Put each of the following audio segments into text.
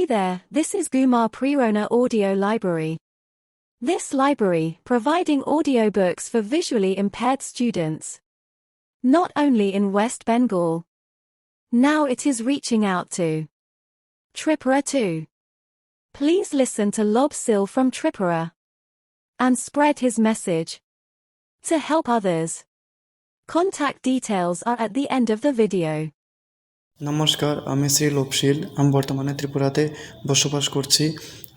Hey there, this is Gumar Prerona Audio Library. This library providing audiobooks for visually impaired students. Not only in West Bengal. Now it is reaching out to Tripura too. Please listen to Lob Sil from Tripura and spread his message to help others. Contact details are at the end of the video. নমস্কার, আমি শ্রী লোপশীল। আমি বর্তমানে ত্রিপুরাতে বসবাস করছি।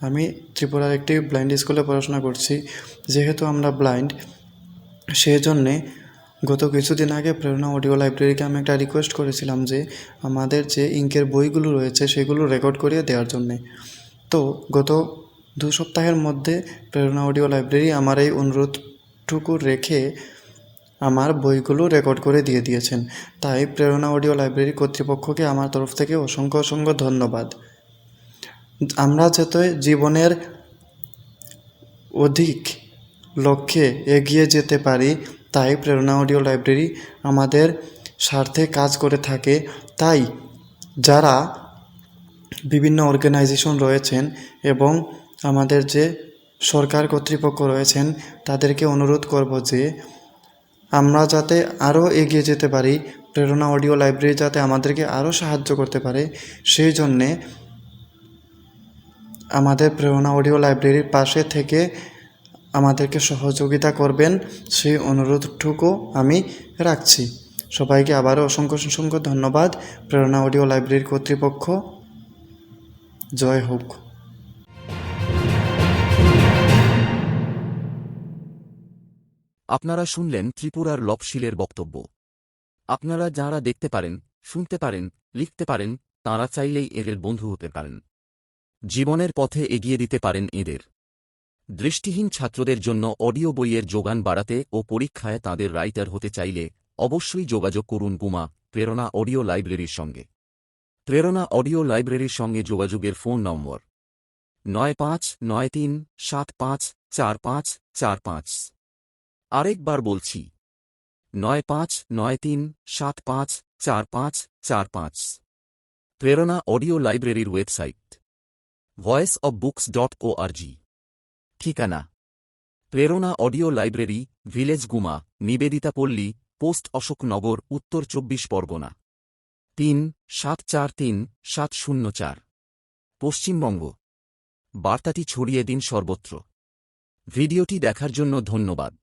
আমি ত্রিপুরার একটি ব্লাইন্ড স্কুলে পড়াশোনা করছি। যেহেতু আমরা ব্লাইন্ড, সেই জন্যে গত কিছুদিন আগে প্রেরণা অডিও লাইব্রেরিকে আমি একটা রিকোয়েস্ট করেছিলাম যে আমাদের যে ইঙ্কের বইগুলো রয়েছে সেগুলো রেকর্ড করিয়ে দেওয়ার জন্যে। তো গত 2 সপ্তাহের মধ্যে প্রেরণা অডিও লাইব্রেরি আমার এই অনুরোধটুকু রেখে আমার বইগুলো রেকর্ড করে দিয়ে দিয়েছেন। তাই প্রেরণা অডিও লাইব্রেরি কর্তৃপক্ষকে আমার তরফ থেকে অসংখ্য অসংখ্য ধন্যবাদ। আমরা যাতে জীবনের অধিক লক্ষ্যে এগিয়ে যেতে পারি, তাই প্রেরণা অডিও লাইব্রেরি আমাদের স্বার্থে কাজ করে থাকে। তাই যারা বিভিন্ন অর্গানাইজেশন রয়েছেন এবং আমাদের যে সরকার কর্তৃপক্ষ রয়েছেন, তাদেরকে অনুরোধ করব যে আমরা যাতে আরও এগিয়ে যেতে পারি, প্রেরণা অডিও লাইব্রেরি যাতে আমাদেরকে আরও সাহায্য করতে পারে, সেই জন্যে আমাদের প্রেরণা অডিও লাইব্রেরির পাশে থেকে আমাদেরকে সহযোগিতা করবেন, সেই অনুরোধটুকু আমি রাখছি। সবাইকে আবারও অসংখ্য অসংখ্য ধন্যবাদ। প্রেরণা অডিও লাইব্রেরির কর্তৃপক্ষ জয় হোক। আপনারা শুনলেন ত্রিপুরার লবশীলের বক্তব্য। আপনারা যাঁরা দেখতে পারেন, শুনতে পারেন, লিখতে পারেন, তাঁরা চাইলেই এদের বন্ধু হতে পারেন। জীবনের পথে এগিয়ে দিতে পারেন এদের। দৃষ্টিহীন ছাত্রদের জন্য অডিও বইয়ের যোগান বাড়াতে ও পরীক্ষায় তাঁদের রাইটার হতে চাইলে অবশ্যই যোগাযোগ করুন গুমা প্রেরণা অডিও লাইব্রেরির সঙ্গে। প্রেরণা অডিও লাইব্রেরির সঙ্গে যোগাযোগের ফোন নম্বর 9593754545। আরেকবার বলছি 9593754545। প্রেরণা অডিও লাইব্রেরির ওয়েবসাইট voiceofbooks.org। ঠিকানা প্রেরণা অডিও লাইব্রেরি, ভিলেজ গুমা, নিবেদিতা পল্লী, পোস্ট অশোকনগর, উত্তর 24 পরগনা 3743704, পশ্চিমবঙ্গ। বার্তাটি ছড়িয়ে দিন সর্বত্র। ভিডিওটি দেখার জন্য ধন্যবাদ।